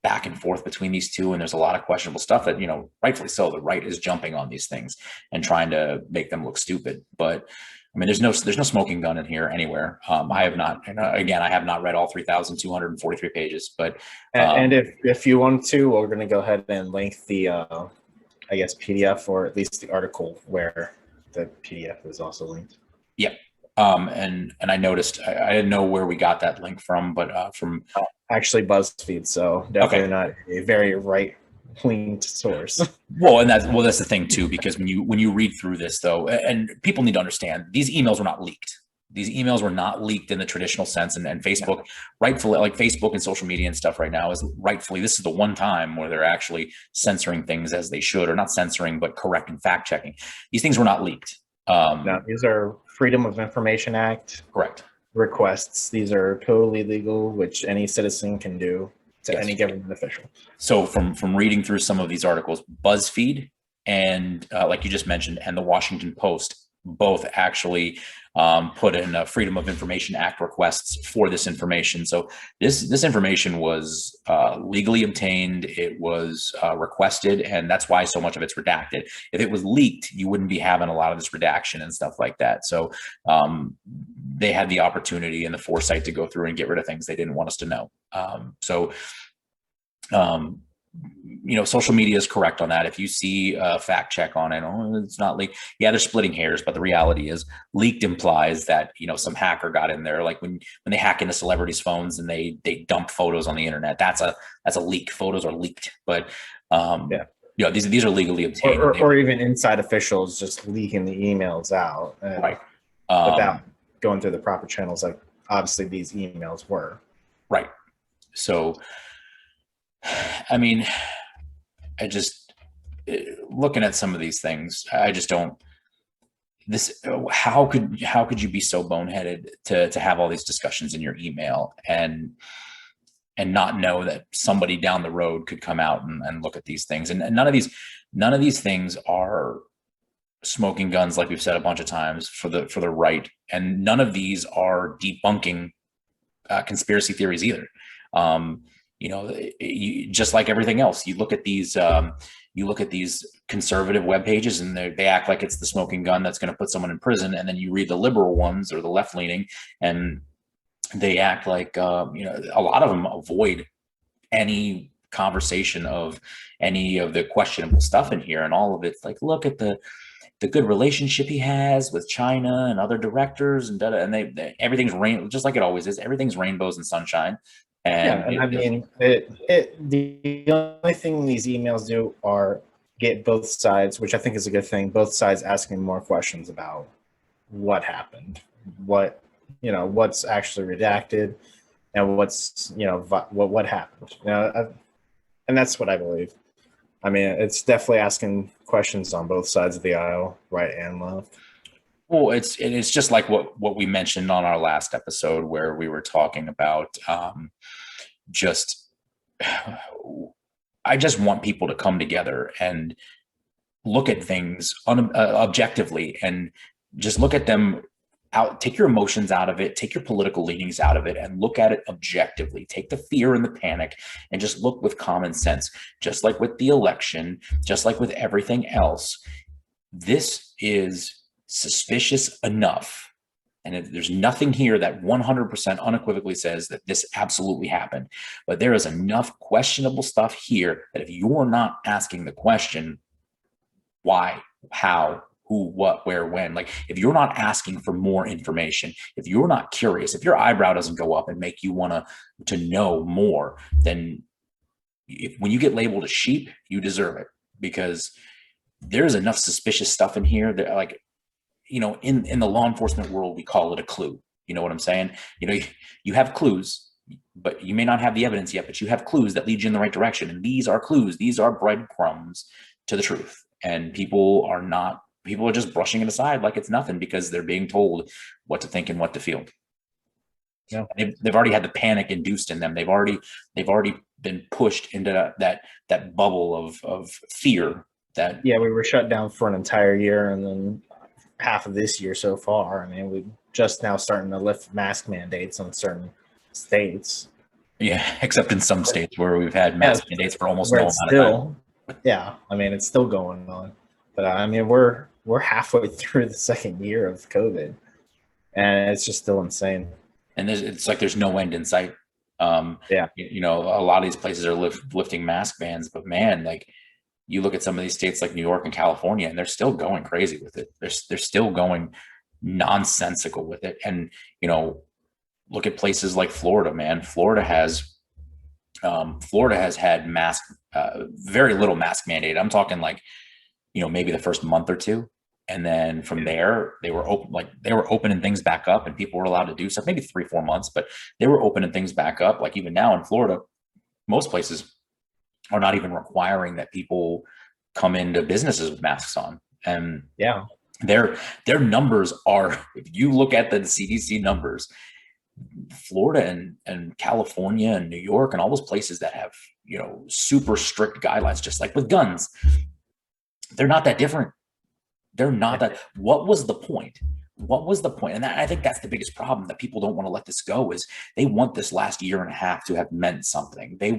back and forth between these two, and there's a lot of questionable stuff that rightfully so, the right is jumping on these things and trying to make them look stupid. But I mean, there's no smoking gun in here anywhere. I have not, again, I have not read all 3,243 pages, but and if you want to, we're going to go ahead and link the I guess PDF, or at least the article where the PDF is also linked. Yeah. And I noticed, I didn't know where we got that link from, but from actually BuzzFeed. So definitely not a very right-winged source. Well, that's the thing too, because when you read through this though, and people need to understand, these emails were not leaked. These emails were not leaked in the traditional sense, and Facebook, rightfully, like Facebook and social media and stuff right now is rightfully, this is the one time where they're actually censoring things as they should, or not censoring, but correct and fact checking. These things were not leaked. No, these are Freedom of Information Act correct requests. These are totally legal, which any citizen can do to any government official. So from reading through some of these articles, BuzzFeed and like you just mentioned, and the Washington Post both actually put in a Freedom of Information Act requests for this information. So this information was legally obtained. It was requested, and that's why so much of it's redacted. If it was leaked, you wouldn't be having a lot of this redaction and stuff like that. So they had the opportunity and the foresight to go through and get rid of things they didn't want us to know. Social media is correct on that. If you see a fact check on it, it's not leaked. Yeah, they're splitting hairs, but the reality is leaked implies that, some hacker got in there. Like when they hack into celebrities' phones and they dump photos on the internet, that's a leak. Photos are leaked. But these are legally obtained. or even inside officials just leaking the emails out, Right. without going through the proper channels, like obviously these emails were. Right. So, I mean, I just looking at some of these things, I just don't. This how could you be so boneheaded to have all these discussions in your email and not know that somebody down the road could come out and look at these things, and none of these things are smoking guns, like we've said a bunch of times, for the right, and none of these are debunking conspiracy theories either. Just like everything else, you look at these conservative web pages, and they act like it's the smoking gun that's going to put someone in prison, and then you read the liberal ones or the left leaning, and they act like a lot of them avoid any conversation of any of the questionable stuff in here, and all of it's like, look at the good relationship he has with China and other directors, and everything's just like it always is. Everything's rainbows and sunshine. And I mean, the only thing these emails do are get both sides, which I think is a good thing. Both sides asking more questions about what happened, what's actually redacted, and what happened. And that's what I believe. I mean, it's definitely asking questions on both sides of the aisle, right and left. Well, it's just like what we mentioned on our last episode, where we were talking about just I just want people to come together and look at things objectively, and just look at them out. Take your emotions out of it, take your political leanings out of it, and look at it objectively. Take the fear and the panic and just look with common sense. Just like with the election, just like with everything else, this is suspicious enough, and there's nothing here that 100% unequivocally says that this absolutely happened, but there is enough questionable stuff here that if you're not asking the question why, how, who, what, where, when, like if you're not asking for more information, if you're not curious, if your eyebrow doesn't go up and make you want to know more, then when you get labeled a sheep, you deserve it, because there's enough suspicious stuff in here that, like, in the law enforcement world, we call it a clue. You know what I'm saying? You have clues, but you may not have the evidence yet, but you have clues that lead you in the right direction. And these are clues. These are breadcrumbs to the truth. And people are just brushing it aside like it's nothing, because they're being told what to think and what to feel. Yeah. They've already had the panic induced in them. They've already been pushed into that bubble of fear. We were shut down for an entire year, and then half of this year so far. I mean, we're just now starting to lift mask mandates on certain states. Yeah, except in some states where we've had mask mandates for almost no amount of time. Yeah, I mean, it's still going on. But I mean, we're halfway through the second year of COVID, and it's just still insane. And it's like there's no end in sight. A lot of these places are lifting mask bans, but man, like, you look at some of these states like New York and California, and they're still going crazy with it. They're still going nonsensical with it. And, look at places like Florida, man. Florida has had very little mask mandate. I'm talking like, maybe the first month or two. And then from there, they were opening things back up, and people were allowed to do stuff, maybe 3-4 months, but they were opening things back up. Like even now in Florida, most places are not even requiring that people come into businesses with masks on. And their numbers are, if you look at the CDC numbers, Florida and California and New York and all those places that have, super strict guidelines, just like with guns, they're not that different. They're not that. What was the point? And I think that's the biggest problem, that people don't want to let this go, is they want this last year and a half to have meant something. They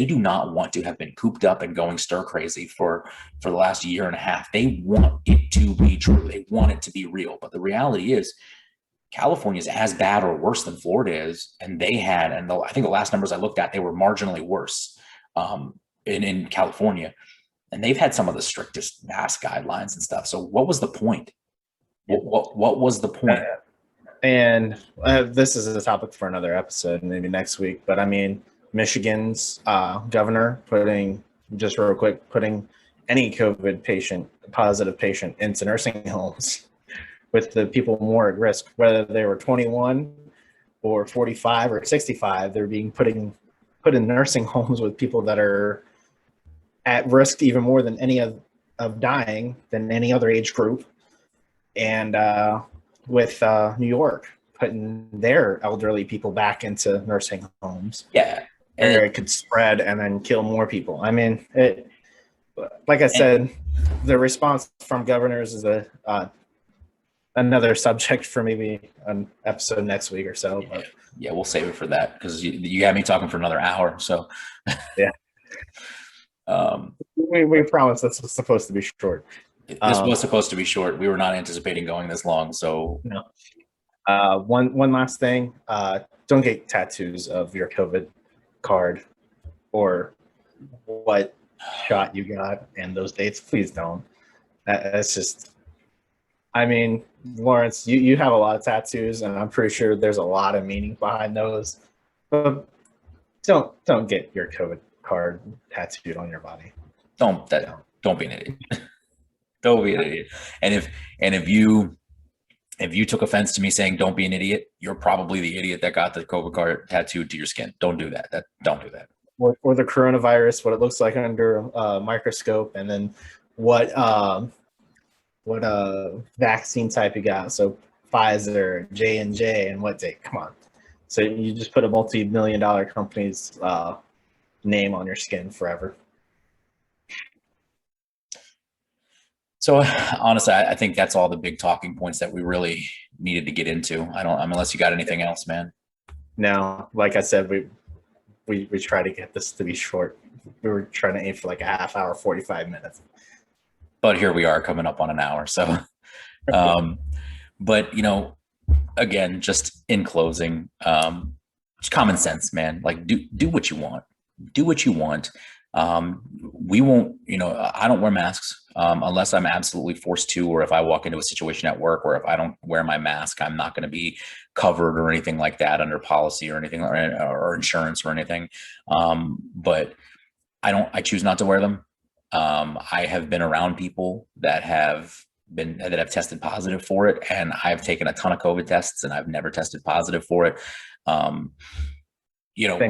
do not want to have been cooped up and going stir crazy for the last year and a half. They want it to be true. They want it to be real. But the reality is, California is as bad or worse than Florida is. And I think the last numbers I looked at, they were marginally worse in California. And they've had some of the strictest mask guidelines and stuff. So what was the point? What was the point? And this is a topic for another episode, maybe next week. But I mean, Michigan's governor putting any COVID patient, positive patient, into nursing homes with the people more at risk, whether they were 21 or 45 or 65. They're being put in nursing homes with people that are at risk even more than any of dying than any other age group. And with New York putting their elderly people back into nursing homes, Yeah. where it could spread and then kill more people. I mean, like I said, the response from governors is another subject for maybe an episode next week or so. But yeah, we'll save it for that because you had me talking for another hour. So yeah, we promised this was supposed to be short. This was supposed to be short. We were not anticipating going this long. So no. One last thing: don't get tattoos of your COVID card or what shot you got and those dates. Please don't. That's just. I mean, Lawrence, you have a lot of tattoos, and I'm pretty sure there's a lot of meaning behind those. But don't get your COVID card tattooed on your body. Don't be an idiot. Don't be an idiot. And if you took offense to me saying don't be an idiot, you're probably the idiot that got the COVID card tattooed to your skin. Don't do that. Don't do that. Or the coronavirus, what it looks like under a microscope, and then what vaccine type you got. So Pfizer, J&J, and what date? Come on. So you just put a multi-million-dollar company's name on your skin forever. So honestly, I think that's all the big talking points that we really needed to get into. Unless you got anything else, man. No, like I said, we try to get this to be short. We were trying to aim for like a half hour, 45 minutes. But here we are coming up on an hour. So, but again, just in closing, just common sense, man. Like do what you want. Do what you want. We won't, I don't wear masks unless I'm absolutely forced to, or if I walk into a situation at work, or if I don't wear my mask, I'm not going to be covered or anything like that under policy or anything, or insurance or anything. But I choose not to wear them. I have been around people that have tested positive for it, and I've taken a ton of COVID tests and I've never tested positive for it. Same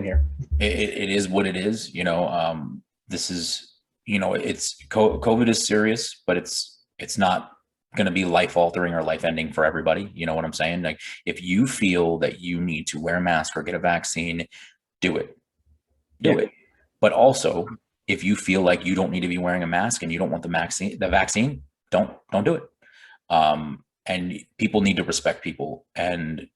here. It is what it is. This is, it's COVID is serious, but it's not going to be life altering or life ending for everybody. You know what I'm saying? Like, if you feel that you need to wear a mask or get a vaccine, do it. Do it. But also, if you feel like you don't need to be wearing a mask and you don't want the vaccine, don't do it. And people need to respect people. And,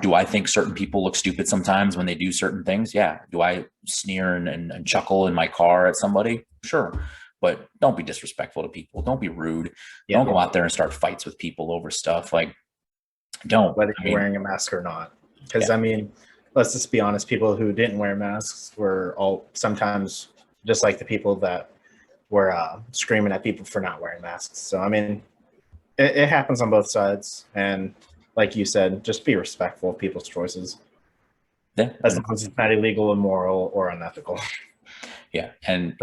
do I think certain people look stupid sometimes when they do certain things? Yeah. Do I sneer and chuckle in my car at somebody? Sure. But don't be disrespectful to people. Don't be rude. Don't go out there and start fights with people over stuff. Like, don't. Whether you're wearing a mask or not. Because, let's just be honest, people who didn't wear masks were all sometimes just like the people that were screaming at people for not wearing masks. So, it happens on both sides. And like you said, just be respectful of people's choices. Yeah. As long as it's not illegal, immoral, or unethical. Yeah. And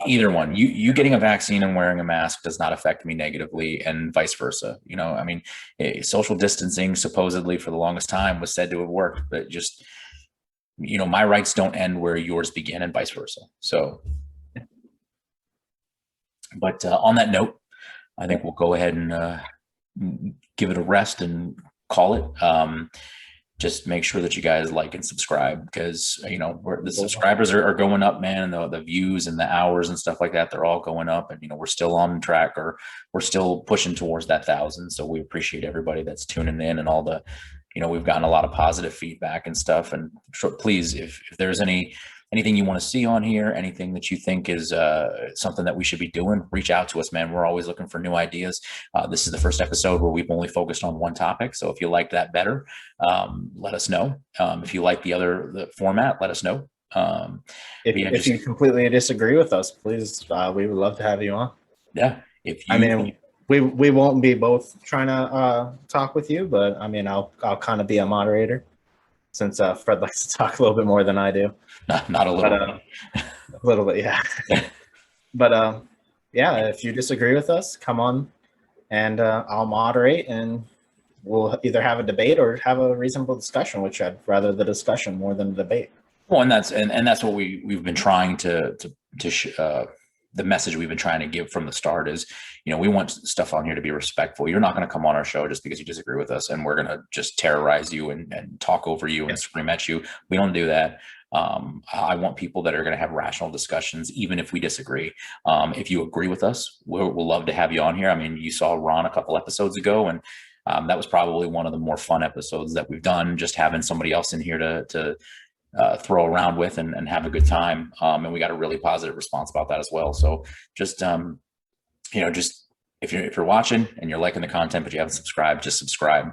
either one, you getting a vaccine and wearing a mask does not affect me negatively, and vice versa. Social distancing supposedly for the longest time was said to have worked, but just, my rights don't end where yours begin, and vice versa. So, but on that note, I think we'll go ahead and give it a rest and call it. Just make sure that you guys like and subscribe, because the subscribers are going up, man, and the views and the hours and stuff like that, they're all going up, and we're still on track, or we're still pushing towards that 1,000. So we appreciate everybody that's tuning in, and all the we've gotten a lot of positive feedback and stuff. And please, if there's anything you want to see on here, anything that you think is something that we should be doing, reach out to us, man. We're always looking for new ideas. This is the first episode where we've only focused on one topic. So if you like that better, let us know. If you like the format, let us know. If you completely disagree with us, please, we would love to have you on. Yeah. We won't be both trying to talk with you, but I'll kind of be a moderator, since Fred likes to talk a little bit more than I do. Not a little bit. A little bit, yeah. But yeah, if you disagree with us, come on, and I'll moderate, and we'll either have a debate or have a reasonable discussion, which I'd rather the discussion more than the debate. Well, and that's what we've been trying the message we've been trying to give from the start is, we want stuff on here to be respectful. You're not going to come on our show just because you disagree with us and we're going to just terrorize you and talk over you and scream at you. We don't do that. I want people that are going to have rational discussions, even if we disagree. If you agree with us, we'll love to have you on here. I mean, you saw Ron a couple episodes ago, and that was probably one of the more fun episodes that we've done, just having somebody else in here to throw around with and have a good time. And we got a really positive response about that as well. So just, just if you're watching and you're liking the content, but you haven't subscribed, just subscribe,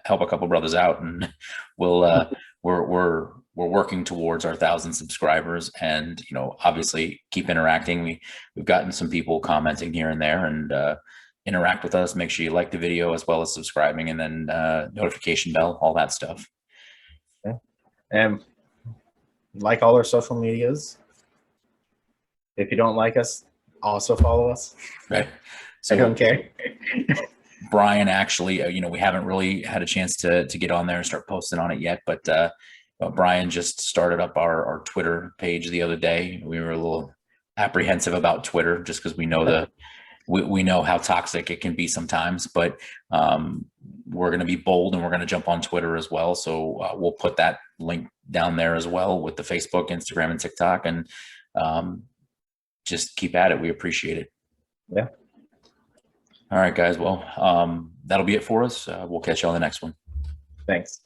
help a couple brothers out, and we're working towards our 1,000 subscribers, and, obviously keep interacting. We've gotten some people commenting here and there, and, interact with us. Make sure you like the video as well as subscribing, and then notification bell, all that stuff. And like all our social medias. If you don't like us, also follow us. Right. So I don't care. Brian, actually, we haven't really had a chance to get on there and start posting on it yet, but Brian just started up our Twitter page the other day. We were a little apprehensive about Twitter just because we know we know how toxic it can be sometimes, but we're going to be bold and we're going to jump on Twitter as well. So we'll put that link down there as well with the Facebook, Instagram, and TikTok, and just keep at it. We appreciate it. Yeah. All right, guys. Well, that'll be it for us. We'll catch you on the next one. Thanks.